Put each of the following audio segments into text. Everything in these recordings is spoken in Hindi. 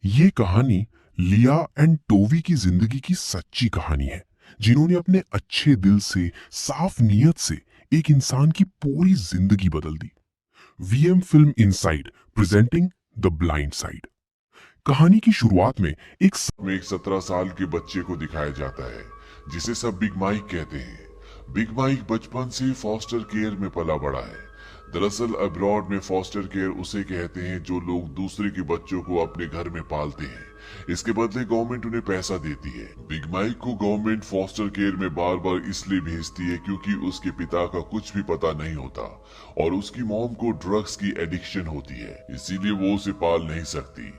ये कहानी लिया एंड टोवी की जिंदगी की सच्ची कहानी है, जिन्होंने अपने अच्छे दिल से, साफ नीयत से एक इंसान की पूरी जिंदगी बदल दी। VM film inside presenting the blind side. कहानी की शुरुआत में एक 17 साल के बच्चे को दिखाया जाता है, जिसे सब बिग माइक कहते हैं। बिग माइक बचपन से फॉस्टर केयर में पला बड़ा है। दरअसल अब्रॉड में फॉस्टर केयर उसे कहते हैं जो लोग दूसरे के बच्चों को अपने घर में पालते हैं। इसके बदले गवर्नमेंट उन्हें पैसा देती है। बिग माइक को गवर्नमेंट फॉस्टर केयर में बार बार इसलिए भेजती है क्योंकि उसके पिता का कुछ भी पता नहीं होता और उसकी मॉम को ड्रग्स की एडिक्शन होती है, इसीलिए वो उसे पाल नहीं सकती।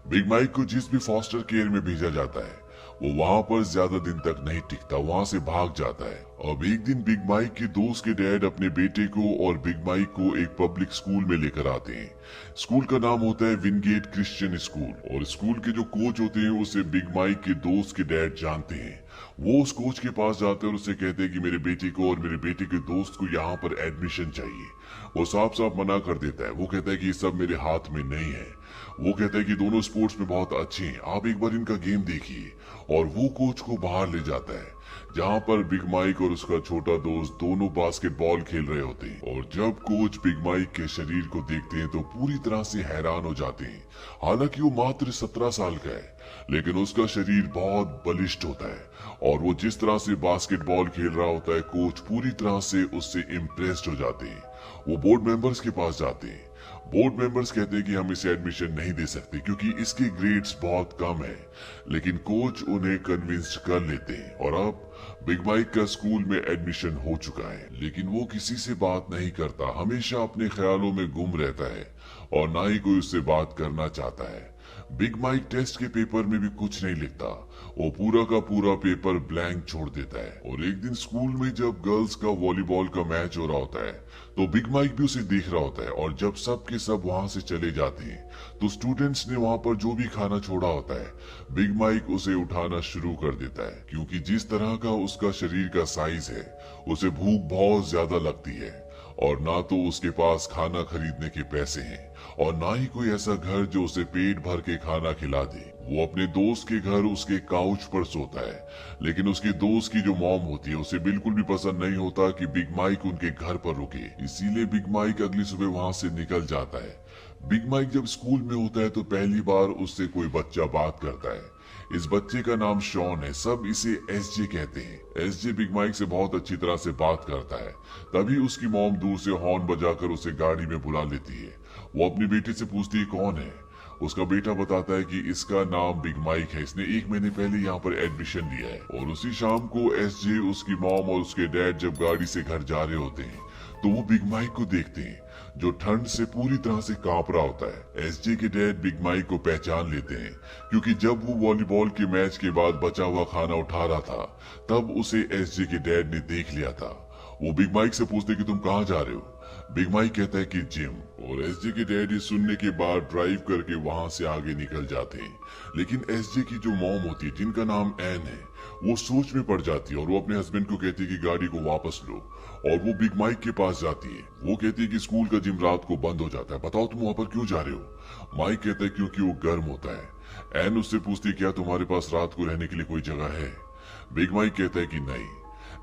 बिग माइक को जिस भी फॉस्टर केयर में भेजा जाता है वो वहां पर ज्यादा दिन तक नहीं टिकता, वहां से भाग जाता है। अब एक दिन बिग माइक के दोस्त के डैड अपने बेटे को और बिग माइक को एक पब्लिक स्कूल में लेकर आते हैं। स्कूल का नाम होता है विनगेट क्रिश्चियन स्कूल और स्कूल के जो कोच होते हैं उसे बिग माइक के दोस्त के डैड जानते हैं। वो उस कोच के पास जाते हैं और उसे कहते हैं कि मेरे बेटे को और मेरे बेटे के दोस्त को यहाँ पर एडमिशन चाहिए। वो साफ साफ मना कर देता है। वो कहता है कि ये सब मेरे हाथ में नहीं है। वो कहता है कि दोनों स्पोर्ट्स में बहुत अच्छे हैं, आप एक बार इनका गेम देखिए। और वो कोच को बाहर ले जाता है जहां पर बिग माइक और उसका छोटा दोस्त दोनों बास्केटबॉल खेल रहे होते हैं। और जब कोच बिग माइक के शरीर को देखते हैं तो पूरी तरह से हैरान हो जाते हैं। हालांकि वो मात्र 17 साल का है, लेकिन उसका शरीर बहुत बलिष्ठ होता है और वो जिस तरह से बास्केटबॉल खेल रहा होता है, कोच पूरी तरह से उससे इम्प्रेस्ड हो जाते हैं। वो बोर्ड मेंबर्स के पास जाते हैं। बोर्ड मेंबर्स कहते हैं कि हम इसे एडमिशन नहीं दे सकते क्योंकि इसके ग्रेड्स बहुत कम है, लेकिन कोच उन्हें कन्विंस कर लेते हैं और अब बिग माइक का स्कूल में एडमिशन हो चुका है। लेकिन वो किसी से बात नहीं करता, हमेशा अपने ख्यालों में गुम रहता है और ना ही कोई उससे बात करना चाहता है। बिग माइक टेस्ट के पेपर में भी कुछ नहीं लिखता, वो पूरा का पूरा पेपर ब्लैंक छोड़ देता है। और एक दिन स्कूल में जब गर्ल्स का वॉलीबॉल का मैच हो रहा होता है तो बिग माइक भी उसे देख रहा होता है और जब सब के सब वहां से चले जाते हैं तो स्टूडेंट्स ने वहां पर जो भी खाना छोड़ा होता है बिग माइक उसे उठाना शुरू कर देता है, क्योंकि जिस तरह का उसका शरीर का साइज है उसे भूख बहुत ज्यादा लगती है और ना तो उसके पास खाना खरीदने के पैसे हैं और ना ही कोई ऐसा घर जो उसे पेट भर के खाना खिला दे। वो अपने दोस्त के घर उसके काउच पर सोता है, लेकिन उसके दोस्त की जो मॉम होती है उसे बिल्कुल भी पसंद नहीं होता कि बिग माइक उनके घर पर रुके, इसीलिए बिग माइक अगली सुबह वहां से निकल जाता है। बिग माइक जब स्कूल में होता है तो पहली बार उससे कोई बच्चा बात करता है। इस बच्चे का नाम शॉन है, सब इसे एसजे कहते हैं। एसजे बिग माइक से बहुत अच्छी तरह से बात करता है। तभी उसकी मॉम दूर से हॉर्न बजाकर उसे गाड़ी में बुला लेती है। वो अपनी बेटी से पूछती है कौन है। उसका बेटा बताता है कि इसका नाम बिग माइक है, इसने 1 महीने पहले यहाँ पर एडमिशन लिया है। और उसी शाम को एसजे, उसकी मॉम और उसके डैड जब गाड़ी से घर जा रहे होते हैं तो वो बिग माइक को देखते हैं जो ठंड से पूरी तरह से कांप रहा होता है। एसजे के डैड बिग माइक को पहचान लेते हैं क्योंकि जब वो वॉलीबॉल के मैच के बाद बचा हुआ खाना उठा रहा था तब उसे एसजे के डैड ने देख लिया था। वो बिग माइक से पूछते कि तुम कहाँ जा रहे हो। बिग माइक कहता है कि जिम। और एसजे के डैड ये सुनने के बाद ड्राइव करके वहां से आगे निकल जाते हैं। लेकिन एसजे की जो मॉम होती है जिनका नाम एन है वो सोच में पड़ जाती है और वो अपने हस्बैंड को कहती है कि गाड़ी को वापस लो। और वो बिग माइक के पास जाती है। वो कहती है कि स्कूल का जिम रात को बंद हो जाता है, बताओ तुम वहां पर क्यों जा रहे हो। माइक कहता है क्योंकि वो गर्म होता है। एन उससे पूछती है क्या तुम्हारे पास रात को रहने के लिए कोई जगह है। बिग माइक कहता है कि नहीं।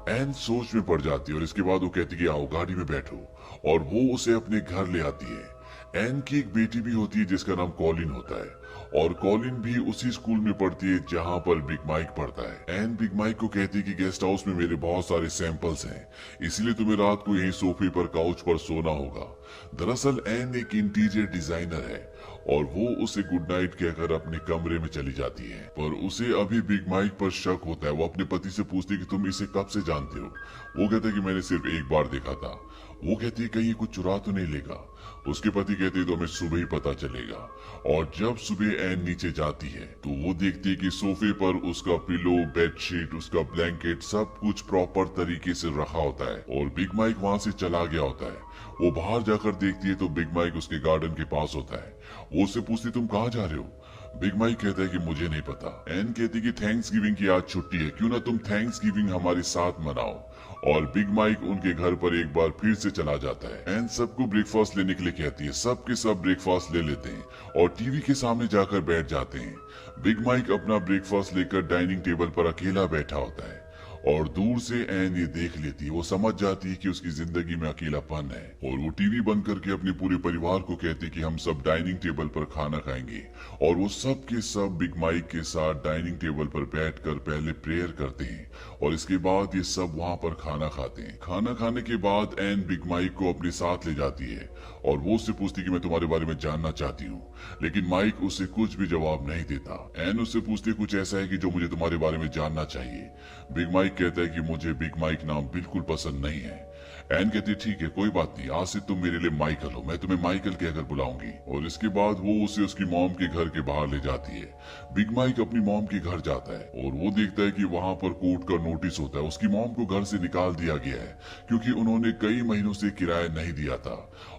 एन सोच में पड़ जाती है और इसके बाद वो कहती है कि आओ गाड़ी में बैठो और वो उसे अपने घर ले आती है। एन की एक बेटी भी होती है जिसका नाम कॉलिन होता है और कॉलिन भी उसी स्कूल में पढ़ती है जहां पर बिग माइक पढ़ता है। एन बिग माइक को कहती है कि गेस्ट हाउस में मेरे बहुत सारे सैंपल्स हैं, इसलिए तुम्हें रात को यहीं सोफे पर काउच पर सोना होगा। दरअसल एन एक इंटीरियर डिजाइनर है और वो उसे गुड नाइट कहकर अपने कमरे में चली जाती है। पर उसे अभी बिग माइक पर शक होता है। वो अपने पति से पूछती है कि तुम इसे कब से जानते हो। वो कहता है कि मैंने सिर्फ एक बार देखा था। वो कहती है कहीं कुछ चुरा तो नहीं लेगा। उसके पति कहते हैं तो हमें सुबह ही पता चलेगा। और जब सुबह एन नीचे जाती है तो वो देखती है कि सोफे पर उसका पिलो, बेडशीट, उसका ब्लैंकेट सब कुछ प्रॉपर तरीके से रखा होता है और बिग माइक वहां से चला गया होता है। वो बाहर जाकर देखती है तो बिग माइक उसके गार्डन के पास होता है। वो उससे पूछती तुम कहाँ जा रहे हो। बिग माइक कहता है कि मुझे नहीं पता। एन कहती कि थैंक्स गिविंग की आज छुट्टी है, क्यों ना तुम थैंक्स गिविंग हमारे साथ मनाओ। और बिग माइक उनके घर पर एक बार फिर से चला जाता है। एन सबको ब्रेकफास्ट लेने के लिए कहती है। सब के सब ब्रेकफास्ट ले लेते हैं और टीवी के सामने जाकर बैठ जाते हैं। बिग माइक अपना ब्रेकफास्ट लेकर डाइनिंग टेबल पर अकेला बैठा होता है और दूर से एन ये देख लेती है। वो समझ जाती है कि उसकी जिंदगी में अकेलापन है और वो टीवी बंद करके अपने पूरे परिवार को कहती है कि हम सब डाइनिंग टेबल पर खाना खाएंगे। और वो सब के सब बिग माइक के साथ डाइनिंग टेबल पर बैठकर पहले प्रेयर करते हैं और इसके बाद ये सब वहां पर खाना खाते हैं। खाना खाने के बाद एन बिग माइक को अपने साथ ले जाती है और वो उससे पूछती है कि मैं तुम्हारे बारे में जानना चाहती हूँ, लेकिन माइक उससे कुछ भी जवाब नहीं देता। एन उससे पूछती है कुछ ऐसा है कि जो मुझे तुम्हारे बारे में जानना चाहिए। बिग माइक कहता है कि मुझे बिग माइक नाम बिल्कुल पसंद नहीं है। एन कहती है ठीक है कोई बात नहीं, आज से तुम मेरे लिए माइकल हो, मैं तुम्हें माइकल कहकर बुलाऊंगी। और इसके बाद वो उसे उसकी मॉम के घर के बाहर ले जाती है। बिग माइक अपनी मॉम के घर जाता है और वो देखता है कि वहां पर कोर्ट का नोटिस होता है। उसकी मॉम को घर से निकाल दिया गया है क्योंकि उन्होंने कई महीनों से किराया नहीं दिया था।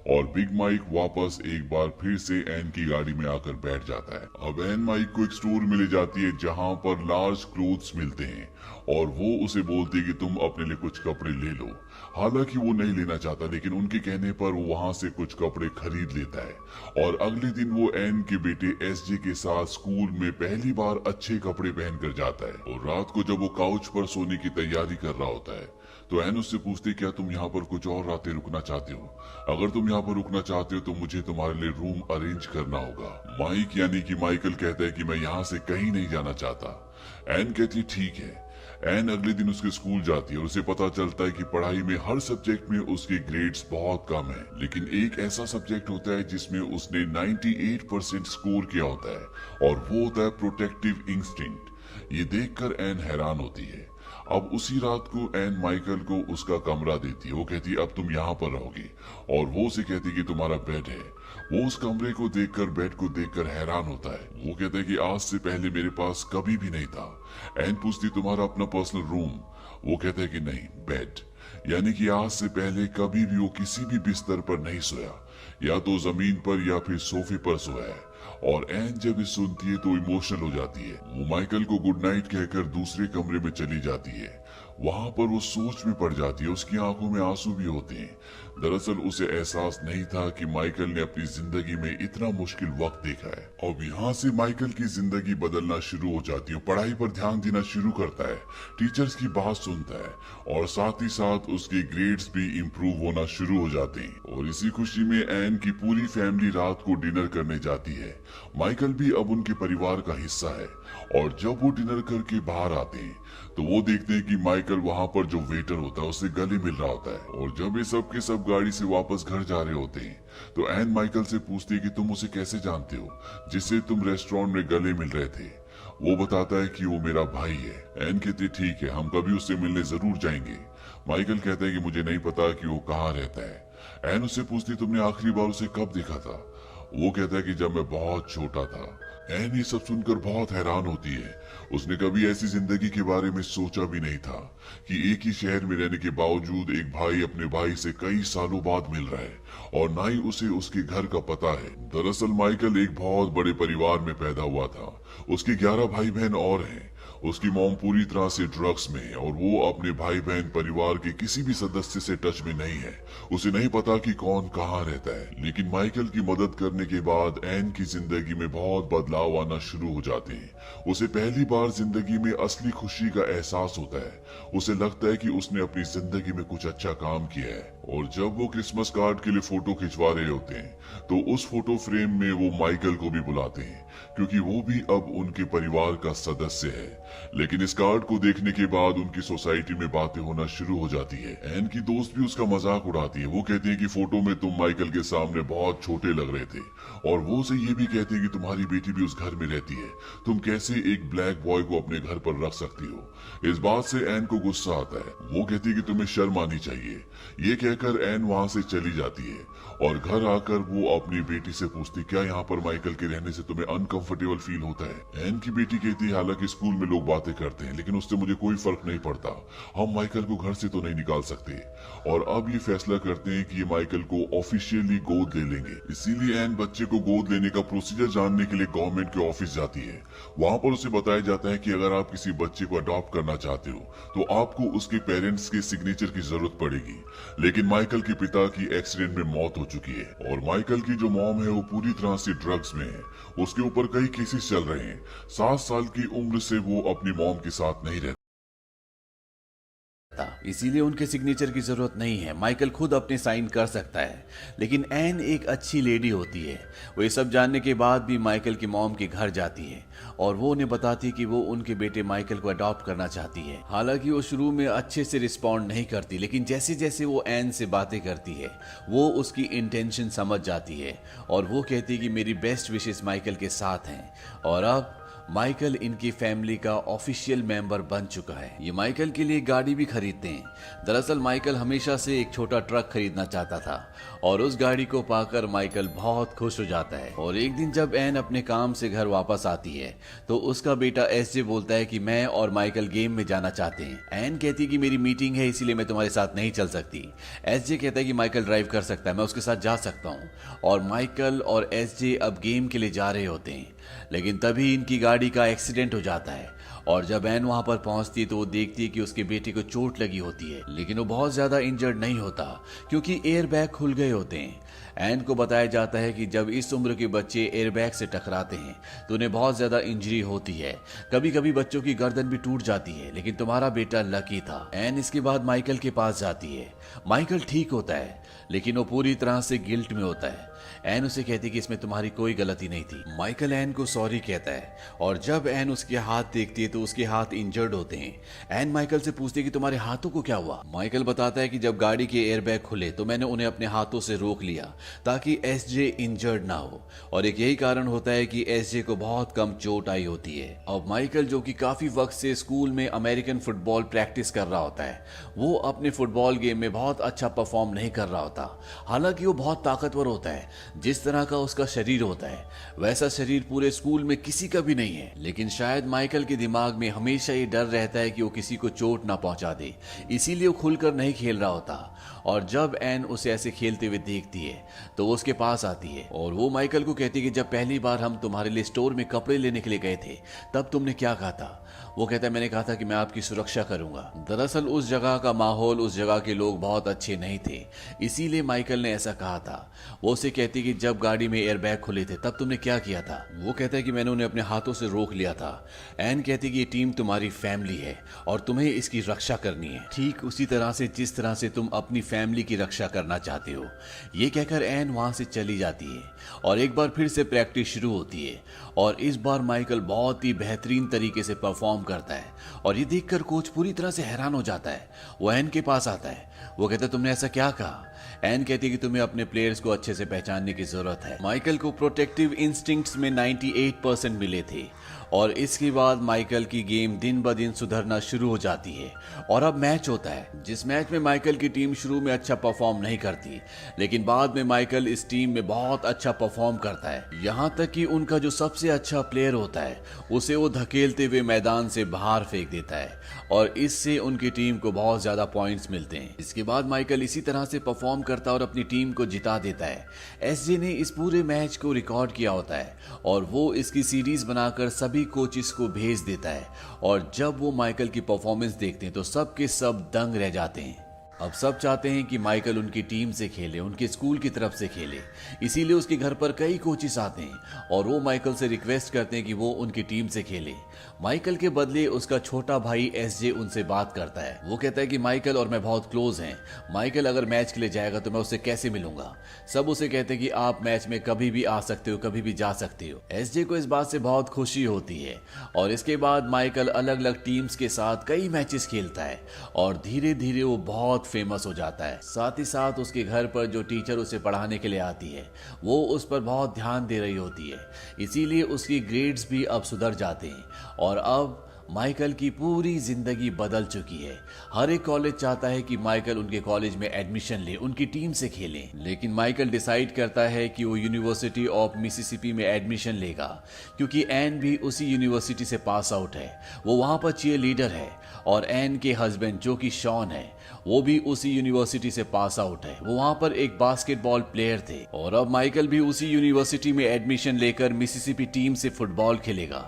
और बिग माइक वापस एक बार फिर से एन की गाड़ी में आकर बैठ जाता है। अब एन माइक को एक स्टोर में ले जाती है जहां पर लार्ज क्लोथ्स मिलते हैं और वो उसे बोलती है कि तुम अपने लिए कुछ कपड़े ले लो। हालांकि वो नहीं लेना चाहता, लेकिन उनके कहने पर वो वहां से कुछ कपड़े खरीद लेता है। और अगले दिन वो एन के बेटे एसजे के साथ स्कूल में पहली बार अच्छे कपड़े पहनकर जाता है। और रात को जब वो काउच पर सोने की तैयारी कर रहा होता है तो एन उससे पूछती क्या तुम यहाँ पर कुछ और रातें रुकना चाहते हो? अगर तुम यहाँ पर रुकना चाहते हो तो मुझे तुम्हारे लिए रूम अरेंज करना होगा। माइक यानी कि माइकल कहता है कि मैं यहाँ से कहीं नहीं जाना चाहता। एन कहती है ठीक है। एन अगले दिन उसके स्कूल जाती है और उसे पता चलता है कि पढ़ाई में हर सब्जेक्ट में उसके ग्रेड्स बहुत कम है, लेकिन एक ऐसा सब्जेक्ट होता है जिसमें उसने 98% स्कोर किया होता है और वो होता है प्रोटेक्टिव इंस्टिंक्ट। ये देखकर एन हैरान होती है। अब उसी रात को एन माइकल को उसका कमरा देती है। वो कहती है अब तुम यहाँ पर रहोगे और वो उसे कहती है कि तुम्हारा बेड है। वो उस कमरे को देखकर बेड को देखकर हैरान होता है। वो कहता है कि आज से पहले मेरे पास कभी भी नहीं था। एन पूछती तुम्हारा अपना पर्सनल रूम? वो कहता है कि नहीं, बेड। यानी कि आज से पहले कभी भी वो किसी भी बिस्तर पर नहीं सोया, या तो जमीन पर या फिर सोफे पर सोया है। और एन जब ये सुनती है तो इमोशनल हो जाती है। वो माइकल को गुड नाइट कहकर दूसरे कमरे में चली जाती है। वहां पर वो सोच में पड़ जाती है। उसकी आंखों में आंसू भी होते हैं। दरअसल उसे एहसास नहीं था कि माइकल ने अपनी जिंदगी में इतना मुश्किल वक्त देखा है। और यहाँ से माइकल की जिंदगी बदलना शुरू हो जाती है। पढ़ाई पर ध्यान देना शुरू करता है, टीचर्स की बात सुनता है और साथ ही साथ उसके ग्रेड्स भी इम्प्रूव होना शुरू हो जाते हैं। और इसी खुशी में एन की पूरी फैमिली रात को डिनर करने जाती है। माइकल भी अब उनके परिवार का हिस्सा है। और जब वो डिनर करके बाहर आते हैं तो वो देखते हैं कि माइकल वहां पर जो वेटर होता है उससे गले मिल रहा होता है। और जब ये सब के सब गाड़ी से वापस घर जा रहे होते हैं तो एन माइकल से पूछती है कि तुम उसे कैसे जानते हो जिससे तुम रेस्टोरेंट में गले मिल रहे थे? वो बताता है कि वो मेरा भाई है। एन कहती ठीक है, हम कभी उससे मिलने जरूर जाएंगे। माइकल कहता है कि मुझे नहीं पता कि वो कहाँ रहता है। एन उससे पूछती तुमने आखिरी बार उसे कब देखा था? वो कहता है कि जब मैं बहुत छोटा था। एन ये सब सुनकर बहुत हैरान होती है। उसने कभी ऐसी जिंदगी के बारे में सोचा भी नहीं था कि एक ही शहर में रहने के बावजूद एक भाई अपने भाई से कई सालों बाद मिल रहा है और ना ही उसे उसके घर का पता है। दरअसल माइकल एक बहुत बड़े परिवार में पैदा हुआ था। उसके 11 भाई बहन और हैं। उसकी मॉम पूरी तरह से ड्रग्स में है और वो अपने भाई बहन परिवार के किसी भी सदस्य से टच में नहीं है। उसे नहीं पता कि कौन कहाँ रहता है। लेकिन माइकल की मदद करने के बाद एन की जिंदगी में बहुत बदलाव आना शुरू हो जाते हैं। उसे पहली बार जिंदगी में असली खुशी का एहसास होता है। उसे लगता है कि उसने अपनी जिंदगी में कुछ अच्छा काम किया है। और जब वो क्रिसमस कार्ड के लिए फोटो खिंचवा रहे होते हैं तो उस फोटो फ्रेम में वो माइकल को भी बुलाते हैं क्योंकि वो भी अब उनके परिवार का सदस्य है। लेकिन इस कार्ड को देखने के बाद उनकी सोसाइटी में बातें होना शुरू हो जाती है। एन की दोस्त भी उसका मजाक उड़ाती है। वो कहती है कि फोटो में तुम माइकल के सामने बहुत छोटे लग रहे थे। और वो उसे ये भी कहती है कि तुम्हारी बेटी भी उस घर में रहती है, तुम कैसे एक ब्लैक बॉय को अपने घर पर रख सकती हो? इस बात से एन को गुस्सा आता है। वो कहती है कि तुम्हें शर्म आनी चाहिए। ये कहकर एन वहां से चली जाती है और घर आकर वो अपनी बेटी से पूछती, क्या यहाँ पर माइकल के रहने से तुम्हें अनकंफर्टेबल फील होता है? एन की बेटी कहती है, हालांकि स्कूल में लोग बातें करते हैं लेकिन उससे मुझे कोई फर्क नहीं पड़ता, हम माइकल को घर से तो नहीं निकाल सकते। और अब ये फैसला करते हैं कि ये माइकल को ऑफिशियली गोद ले लेंगे। इसीलिए एन बच्चे को गोद लेने का प्रोसीजर जानने के लिए गवर्नमेंट के ऑफिस जाती है। वहां पर उसे बताया जाता है कि अगर आप किसी बच्चे को अडॉप्ट करना चाहते हो तो आपको उसके पेरेंट्स के सिग्नेचर की जरूरत पड़ेगी। लेकिन माइकल के पिता की एक्सीडेंट में मौत हो चुकी है और माइकल की जो मॉम है वो पूरी तरह से ड्रग्स में है। उसके ऊपर कई केसेस चल रहे हैं। 7 साल की उम्र से वो अपनी मॉम के साथ नहीं रहती। इसीलिए उनके सिग्नेचर की जरूरत नहीं है, माइकल खुद अपने साइन कर सकता है। लेकिन एन एक अच्छी लेडी होती है। वो ये सब जानने के बाद भी माइकल की मॉम के घर जाती है और वो उन्हें बताती है कि वो उनके बेटे माइकल को अडॉप्ट करना चाहती है। हालांकि वो शुरू में अच्छे से रिस्पॉन्ड नहीं करती, लेकिन जैसे जैसे वो एन से बातें करती है वो उसकी इंटेंशन समझ जाती है और वो कहती है कि मेरी बेस्ट विशेस माइकल के साथ हैं। और अब माइकल इनकी फैमिली का ऑफिशियल मेंबर बन चुका है। ये माइकल के लिए गाड़ी भी खरीदते हैं। दरअसल माइकल हमेशा से एक छोटा ट्रक खरीदना चाहता था और उस गाड़ी को पाकर माइकल बहुत खुश हो जाता है। और एक दिन जब एन अपने काम से घर वापस आती है तो उसका बेटा एसजे बोलता है कि मैं और माइकल गेम में जाना चाहते हैं। एन कहती है कि मेरी मीटिंग है इसीलिए मैं तुम्हारे साथ नहीं चल सकती। एसजे कहता है कि माइकल ड्राइव कर सकता है, मैं उसके साथ जा सकता हूँ। और माइकल और एसजे अब गेम के लिए जा रहे होते हैं, लेकिन तभी इनकी गाड़ी का एक्सीडेंट हो जाता है। और जब एन वहां पर पहुंचती है तो वो देखती है कि उसके बेटे को चोट लगी होती है, लेकिन वो बहुत ज्यादा इंजर्ड नहीं होता क्योंकि एयर बैग खुल गए होते हैं। एन को बताया जाता है कि जब इस उम्र के बच्चे एयरबैग से टकराते हैं तो उन्हें बहुत ज्यादा इंजरी होती है। कभी कभी बच्चों की गर्दन भी टूट जाती है, लेकिन तुम्हारा बेटा लकी था। एन इसके बाद माइकल के पास जाती है। माइकल ठीक होता है लेकिन वो पूरी तरह से गिल्ट में होता है। एन उसे कहती कि इसमें तुम्हारी कोई गलती नहीं थी। माइकल एन को सॉरी कहता है और जब एन उसके हाथ देखती है तो उसके हाथ इंजर्ड होते हैं। एन माइकल से पूछती है कि तुम्हारे हाथों को क्या हुआ। माइकल बताता है कि जब गाड़ी के एयरबैग खुले तो मैंने उन्हें अपने हाथों से रोक लिया ताकि एसजे इंजर्ड ना हो, और एक यही कारण होता है कि एसजे को बहुत कम चोट आई होती है। अब माइकल जो कि काफी वक्त से स्कूल में अमेरिकन फुटबॉल प्रैक्टिस कर रहा होता है, वो अपने फुटबॉल गेम में बहुत अच्छा परफॉर्म नहीं कर रहा होता। हालांकि वो बहुत ताकतवर होता है, जिस तरह का उसका शरीर होता है वैसा शरीर पूरे स्कूल में किसी का भी नहीं है। लेकिन शायद माइकल के दिमाग में हमेशा ये डर रहता है कि वो किसी को चोट ना पहुंचा दे, इसीलिए वो खुलकर नहीं खेल रहा होता। और जब एन उसे ऐसे खेलते हुए देखती है तो वो उसके पास आती है और वो माइकल को कहती है कि जब पहली बार हम तुम्हारे लिए स्टोर में कपड़े लेने के लिए गए थे तब तुमने क्या कहा था। वो कहता है मैंने कहा था कि मैं आपकी सुरक्षा करूंगा। दरअसल उस जगह का माहौल, उस जगह के लोग बहुत अच्छे नहीं थे, इसीलिए माइकल ने ऐसा कहा था। वो उसे कहती कि जब गाड़ी में एयरबैग खुले थे तब तुमने क्या किया था। वो कहता है कि मैंने उन्हें अपने हाथों से रोक लिया था। एन कहती कि ये टीम तुम्हारी फैमिली है और तुम्हें इसकी रक्षा करनी है, ठीक उसी तरह से जिस तरह से तुम अपनी फैमिली की रक्षा करना चाहते हो। ये कहकर एन वहां से चली जाती है और एक बार फिर से प्रैक्टिस शुरू होती है और इस बार माइकल बहुत ही बेहतरीन तरीके से परफॉर्म करता है और ये देखकर कोच पूरी तरह से हैरान हो जाता है। वो एन के पास आता है, वो कहता है तुमने ऐसा क्या कहा। एन कहती है कि तुम्हें अपने प्लेयर्स को अच्छे से पहचानने की जरूरत है। माइकल को प्रोटेक्टिव इंस्टिंक्ट्स में 98% मिले थे और इसके बाद माइकल की गेम दिन ब दिन सुधरना शुरू हो जाती है और अब मैच होता है, जिस मैच में माइकल की टीम शुरू में अच्छा परफॉर्म नहीं करती, लेकिन बाद में माइकल इस टीम में बहुत अच्छा परफॉर्म करता है। यहां तक कि उनका जो सबसे अच्छा प्लेयर होता है उसे वो धकेलते हुए मैदान से बाहर फेंक देता है और इससे उनकी टीम को बहुत ज्यादा पॉइंट्स मिलते हैं। इसके बाद माइकल इसी तरह से परफॉर्म करता है और अपनी टीम को जिता देता है। एसजे ने इस पूरे मैच को रिकॉर्ड किया होता है और वो इसकी सीरीज बनाकर सभी कोचेस को भेज देता है और जब वो माइकल की परफॉर्मेंस देखते हैं तो सब के सब दंग रह जाते हैं। अब सब चाहते हैं कि माइकल उनकी टीम से खेले, उनके स्कूल की तरफ से खेले, इसीलिए उसके घर पर कई कोचेस आते हैं और वो माइकल से रिक्वेस्ट करते हैं कि वो उनकी टीम से खेले। माइकल के बदले उसका छोटा भाई एसजे उनसे बात करता है। वो कहता है कि माइकल और मैं बहुत क्लोज हैं, माइकल अगर मैच के लिए जाएगा तो मैं उससे कैसे मिलूंगा। सब उसे कहते हैं कि आप मैच में कभी भी आ सकते हो, कभी भी जा सकते हो। एसजे को इस बात से बहुत खुशी होती है और इसके बाद माइकल अलग अलग टीम्स के साथ कई मैचेस खेलता है और धीरे धीरे वो बहुत फेमस हो जाता है। साथ ही साथ उसके घर पर जो टीचर उसे पढ़ाने के लिए आती है वो उस पर बहुत ध्यान दे रही होती है, इसीलिए उसकी ग्रेड्स भी अब सुधर जाते हैं और अब माइकल की पूरी जिंदगी बदल चुकी है। हर एक कॉलेज चाहता है कि माइकल उनके कॉलेज में एडमिशन ले, उनकी टीम से खेले, लेकिन माइकल डिसाइड करता है कि वो यूनिवर्सिटी ऑफ मिसिसिपी में एडमिशन लेगा, क्योंकि एन भी उसी यूनिवर्सिटी से पास आउट है। वो वहां पर चीयर लीडर है और एन के हस्बैंड जो कि शॉन है वो भी उसी यूनिवर्सिटी से पास आउट है। वो वहां पर एक बास्केटबॉल प्लेयर थे और अब माइकल भी उसी यूनिवर्सिटी में एडमिशन लेकर मिसिसिपी टीम से फुटबॉल खेलेगा।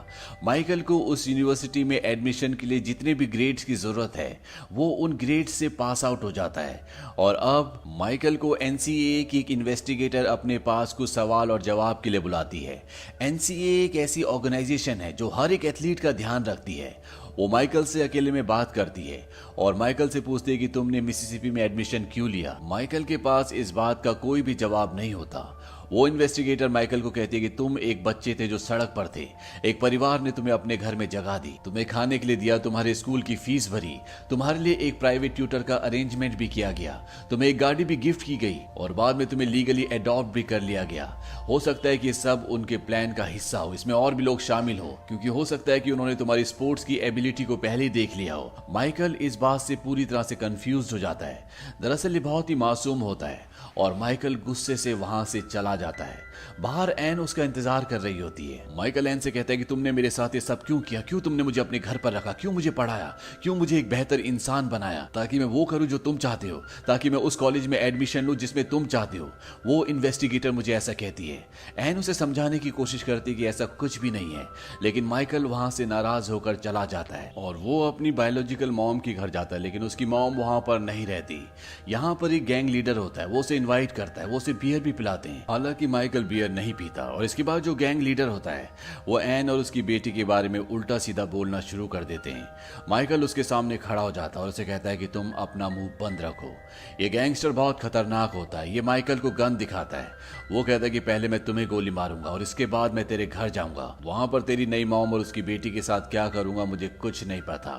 माइकल को उस यूनिवर्सिटी में एडमिशन के लिए जितने भी ग्रेड्स की जरूरत है वो उन ग्रेड्स से पास आउट हो जाता है। और अब माइकल को एनसीएए की एक इन्वेस्टिगेटर अपने पास कुछ सवाल और जवाब के लिए बुलाती है। एनसीएए एक ऐसी ऑर्गेनाइजेशन है जो हर एक एथलीट का ध्यान रखती है। वो माइकल से अकेले में बात करती है और माइकल से पूछती है कि तुमने मिसिसिपी में एडमिशन क्यों लिया। माइकल के पास इस बात का कोई भी जवाब नहीं होता। वो इन्वेस्टिगेटर माइकल को कहती है कि तुम एक बच्चे थे जो सड़क पर थे, एक परिवार ने तुम्हें अपने घर में जगह दी, तुम्हें खाने के लिए दिया, तुम्हारे स्कूल की फीस भरी, तुम्हारे लिए एक प्राइवेट ट्यूटर का अरेंजमेंट भी किया गया, तुम्हें एक गाड़ी भी गिफ्ट की गई और बाद में तुम्हें लीगली अडॉप्ट भी कर लिया गया। हो सकता है कि सब उनके प्लान का हिस्सा हो, इसमें और भी लोग शामिल हो, क्योंकि हो सकता है कि उन्होंने तुम्हारी स्पोर्ट्स की एबिलिटी को पहले ही देख लिया हो। माइकल इस बात से पूरी तरह से कंफ्यूज हो जाता है। दरअसल ये बहुत ही मासूम होता है और माइकल गुस्से से वहां से चला जाता है। बाहर एन उसका इंतजार कर रही होती है। माइकल एन से कहता है कि तुमने मेरे साथ ये सब क्यों किया, क्यों तुमने मुझे अपने घर पर रखा, क्यों मुझे पढ़ाया, क्यों मुझे एक बेहतर इंसान बनाया ताकि मैं वो करूं जो तुम चाहते हो, ताकि मैं उस कॉलेज में एडमिशन लूं जिसमें तुम चाहते हो। वो इन्वेस्टिगेटर मुझे ऐसा कहती है। एन उसे समझाने की कोशिश करती है कि ऐसा कुछ भी नहीं है, लेकिन माइकल वहां से नाराज होकर चला जाता है और वो अपनी बायोलॉजिकल मॉम के घर जाता है, लेकिन उसकी मॉम वहां पर नहीं रहती। यहाँ पर एक गैंग लीडर होता है, वो उसे इन्वाइट करता है, वो उसे बियर भी पिलाते हैं। हालांकि माइकल बियर नहीं पीता और इसके बाद जो गैंग लीडर होता है वो एन और उसकी बेटी के बारे में उल्टा सीधा बोलना शुरू कर देते हैं। माइकल उसके सामने खड़ा हो जाता है और उसे कहता है कि तुम अपना मुंह बंद रखो। ये गैंगस्टर बहुत खतरनाक होता है। ये माइकल को गन दिखाता है। वो कहता है कि पहले मैं तुम्हें गोली मारूंगा और इसके बाद मैं तेरे घर जाऊंगा, वहां पर तेरी नई मॉम और उसकी बेटी के साथ क्या करूंगा मुझे कुछ नहीं पता।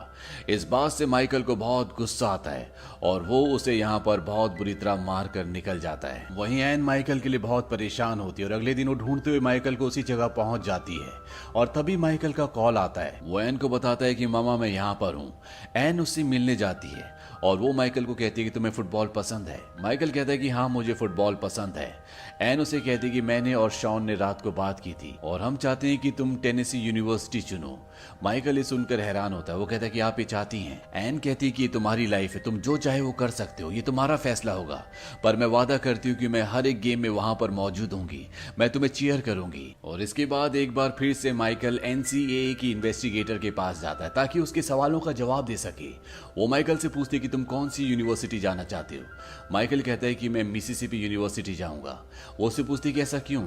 इस बात से माइकल को बहुत गुस्सा आता है और वो उसे यहाँ पर बहुत बुरी तरह मार कर निकल जाता है। वहीं एन माइकल के लिए बहुत परेशान होती है और अगले दिन वो ढूंढते हुए माइकल को उसी जगह पहुंच जाती है और तभी माइकल का कॉल आता है। वो एन को बताता है कि मामा मैं यहाँ पर हूँ। एन उससे मिलने जाती है और वो माइकल को कहती है कि तुम्हें फुटबॉल पसंद है। माइकल कहता है कि हाँ मुझे फुटबॉल पसंद है। एन उसे कहती है कि मैंने और शॉन ने रात को बात की थी और हम चाहते हैं कि तुम टेनेसी यूनिवर्सिटी चुनो। माइकल ये सुनकर हैरान होता है। वो कहता है कि आप ये चाहती हैं। एन कहती है कि ये तुम्हारी लाइफ है, तुम जो चाहे वो कर सकते हो, ये तुम्हारा फैसला होगा, पर मैं वादा करती हूँ कि मैं हर एक गेम में वहां पर मौजूद होंगी, मैं तुम्हें चीयर करूंगी। और इसके बाद एक बार फिर से माइकल एनसीएए की इन्वेस्टिगेटर के पास जाता है ताकि उसके सवालों का जवाब दे सके। वो माइकल से पूछती है कि तुम कौन सी यूनिवर्सिटी जाना चाहते हो। माइकल कहता है कि मैं मिसिसिपी यूनिवर्सिटी जाऊंगा। वो उससे पूछती है कि ऐसा क्यों।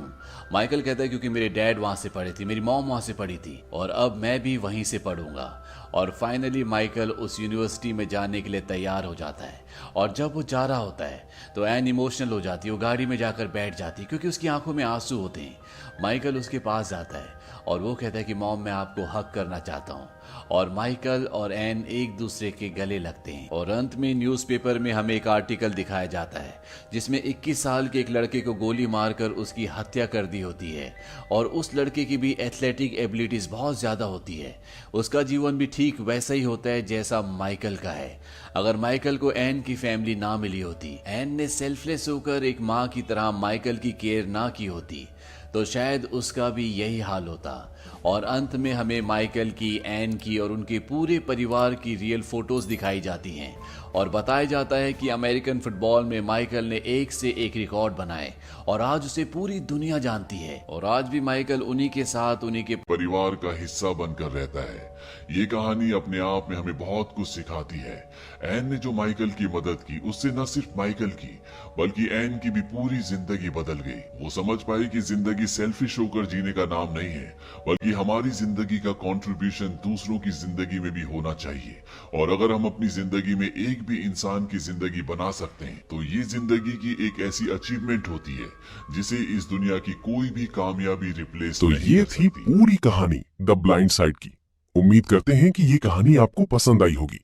माइकल कहता है क्योंकि मेरे डैड वहां से पढ़े थे, मेरी मॉम वहां से पढ़ी थी और अब मैं भी वहीं से पढ़ूंगा। और फाइनली माइकल उस यूनिवर्सिटी में जाने के लिए तैयार हो जाता है और जब वो जा रहा होता है तो एन इमोशनल हो जाती है। वो गाड़ी में जाकर बैठ जाती है क्योंकि उसकी आंखों में आंसू होते हैं। माइकल उसके पास जाता है और वो कहता है कि मॉम मैं आपको हक करना चाहता हूँ। और माइकल और एन एक दूसरे के गले लगते हैं। और अंत में न्यूज़पेपर में हमें एक आर्टिकल दिखाया जाता है जिसमें 21 साल के एक लड़के को गोली मारकर उसकी हत्या कर दी होती है और उस लड़के की भी एथलेटिक एबिलिटीज बहुत ज्यादा होती है। उसका जीवन भी ठीक वैसा ही होता है जैसा माइकल का है। अगर माइकल को एन की फैमिली ना मिली होती, एन ने सेल्फलेस होकर एक माँ की तरह माइकल की केयर ना की होती, तो शायद उसका भी यही हाल होता। और अंत में हमें माइकल की, एन की और उनके पूरे परिवार की रियल फोटोज दिखाई जाती हैं और बताया जाता है कि अमेरिकन फुटबॉल में माइकल ने एक से एक रिकॉर्ड बनाए और आज उसे पूरी दुनिया जानती है। और आज भी माइकल उन्हीं के साथ उन्हीं के परिवार का हिस्सा बनकर रहता है। ये कहानी अपने आप में हमें बहुत कुछ सिखाती है। एन ने जो माइकल की मदद की, उससे न सिर्फ माइकल की बल्कि एन की भी पूरी जिंदगी बदल गई। वो समझ पाई कि जिंदगी सेल्फिश होकर जीने का नाम नहीं है, बल्कि हमारी जिंदगी का कंट्रीब्यूशन दूसरों की जिंदगी में भी होना चाहिए। और अगर हम अपनी जिंदगी में एक भी इंसान की जिंदगी बना सकते हैं तो ये जिंदगी की एक ऐसी अचीवमेंट होती है जिसे इस दुनिया की कोई भी कामयाबी रिप्लेस तो नहीं ये कर थी सकती। पूरी कहानी द ब्लाइंड साइड की। उम्मीद करते हैं कि ये कहानी आपको पसंद आई होगी।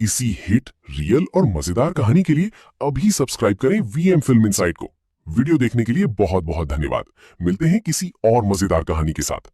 इसी हिट, रियल और मजेदार कहानी के लिए अभी सब्सक्राइब करें वीएम फिल्म इनसाइड को। वीडियो देखने के लिए बहुत बहुत धन्यवाद। मिलते हैं किसी और मजेदार कहानी के साथ।